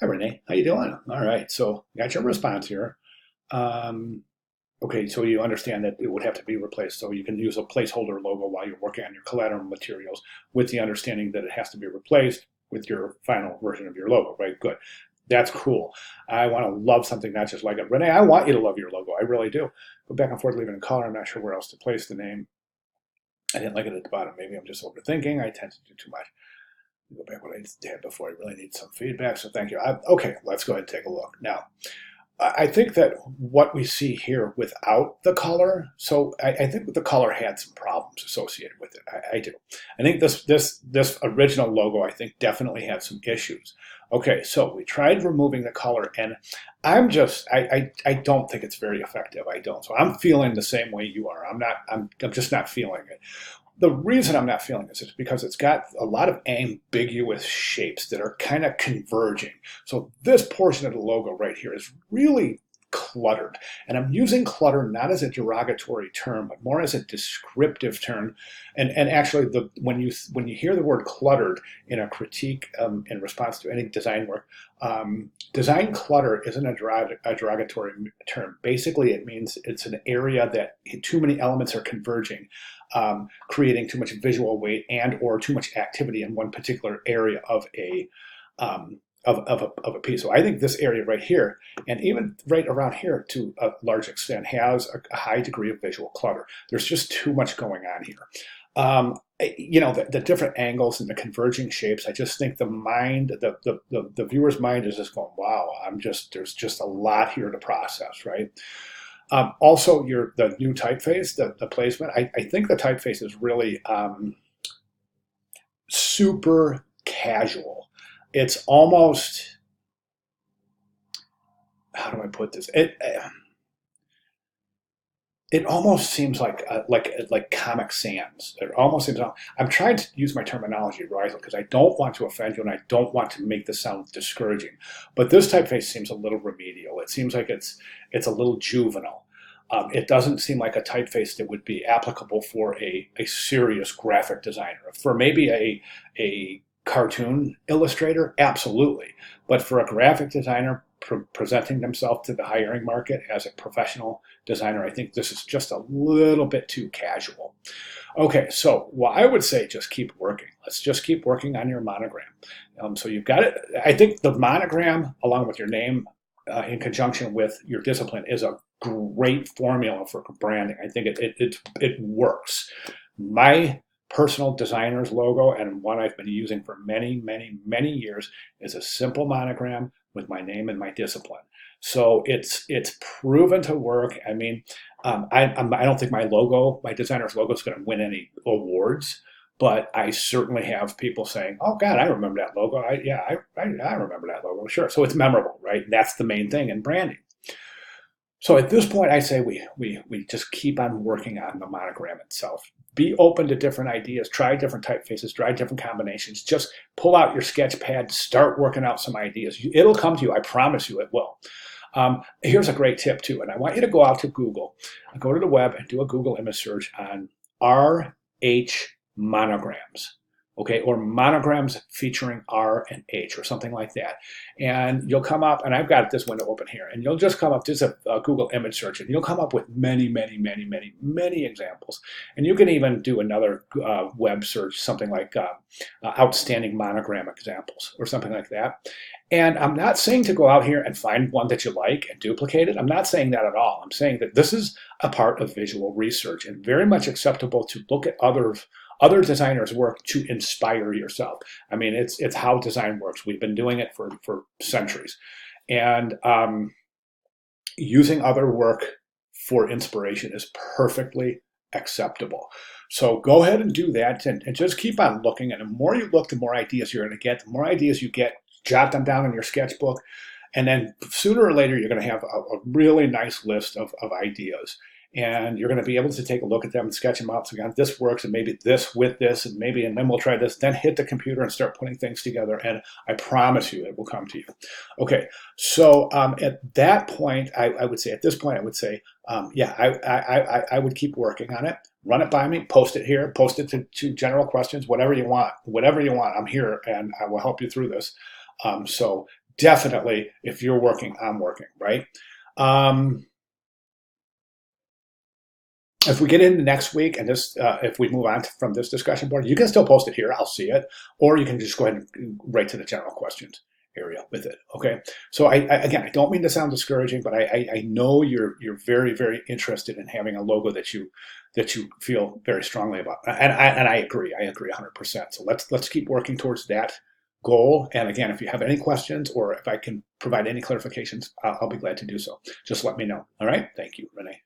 Hi, Renee. How you doing? All right. So got your response here. Um, okay, so you understand that it would have to be replaced. So you can use a placeholder logo while you're working on your collateral materials with the understanding that it has to be replaced with your final version of your logo, right? Good. That's cool. I want to love something not just like it. Renee, I want you to love your logo. I really do. Go back and forth leaving a color. I'm not sure where else to place the name. I didn't like it at the bottom. Maybe I'm just overthinking. I tend to do too much. Go back what I did before. I really need some feedback, so thank you. Okay, let's go ahead and take a look. Now, I think that what we see here without the color, so I think the color had some problems associated with it. I do. I think this original logo, I think, definitely had some issues. Okay, so we tried removing the color, and I don't think it's very effective. I don't. So I'm feeling the same way you are. I'm just not feeling it. The reason I'm not feeling this is because it's got a lot of ambiguous shapes that are kind of converging. So this portion of the logo right here is really cluttered. And I'm using clutter not as a derogatory term, but more as a descriptive term. And actually, when you hear the word cluttered in a critique in response to any design work, design clutter isn't a derogatory term. Basically, it means it's an area that too many elements are converging, creating too much visual weight and or too much activity in one particular area of a of a piece. So I think this area right here, and even right around here to a large extent, has a high degree of visual clutter. There's just too much going on here. The different angles and the converging shapes, I just think the mind, the viewer's mind is just going, wow, there's just a lot here to process, right? Also, the new typeface, the placement, I think the typeface is really super casual. It's almost, how do I put this? It almost seems like Comic Sans. It almost seems. I'm trying to use my terminology right because I don't want to offend you and I don't want to make this sound discouraging. But this typeface seems a little remedial. It seems like it's a little juvenile. It doesn't seem like a typeface that would be applicable for a serious graphic designer. For maybe a cartoon illustrator, absolutely. But for a graphic designer presenting themselves to the hiring market as a professional designer, I think this is just a little bit too casual. Okay, so well, I would say just keep working. Let's just keep working on your monogram. So you've got it. I think the monogram, along with your name, in conjunction with your discipline, is a great formula for branding. I think it works. My personal designer's logo, and one I've been using for many, many, many years, is a simple monogram with my name and my discipline. So it's proven to work. I mean, I don't think my designer's logo is going to win any awards, but I certainly have people saying, "Oh God, I remember that logo. I remember that logo. Sure." So it's memorable, right? That's the main thing in branding. So at this point, I say we just keep on working on the monogram itself. Be open to different ideas. Try different typefaces. Try different combinations. Just pull out your sketch pad. Start working out some ideas. It'll come to you. I promise you it will. Here's a great tip too, and I want you to go out to Google, go to the web and do a Google image search on RH monograms, okay, or monograms featuring R and H or something like that. And you'll come up, and I've got this window open here, and you'll just come up, just a Google image search, and you'll come up with many, many, many, many, many examples. And you can even do another web search, something like outstanding monogram examples or something like that. And I'm not saying to go out here and find one that you like and duplicate it. I'm not saying that at all. I'm saying that this is a part of visual research and very much acceptable to look at other designers' work to inspire yourself. I mean, it's how design works. We've been doing it for centuries. And using other work for inspiration is perfectly acceptable. So go ahead and do that and just keep on looking. And the more you look, the more ideas you're going to get. The more ideas you get, jot them down in your sketchbook. And then sooner or later, you're going to have a really nice list of ideas. And you're going to be able to take a look at them and sketch them out. So again, this works, and maybe this with this, and then we'll try this. Then hit the computer and start putting things together. And I promise you, it will come to you. Okay, so at that point, I would say, at this point, I would say, yeah, I would keep working on it. Run it by me, post it here, post it to general questions, whatever you want. I'm here, and I will help you through this. So definitely, if you're working, I'm working, right? Um, if we get into next week and this, if we move on from this discussion board, you can still post it here. I'll see it, or you can just go ahead and right to the general questions area with it. Okay. So again, I don't mean to sound discouraging, but I know you're very, very interested in having a logo that you feel very strongly about, and I agree. I agree 100%. So let's keep working towards that goal. And again, if you have any questions or if I can provide any clarifications, I'll be glad to do so. Just let me know. All right. Thank you, Renee.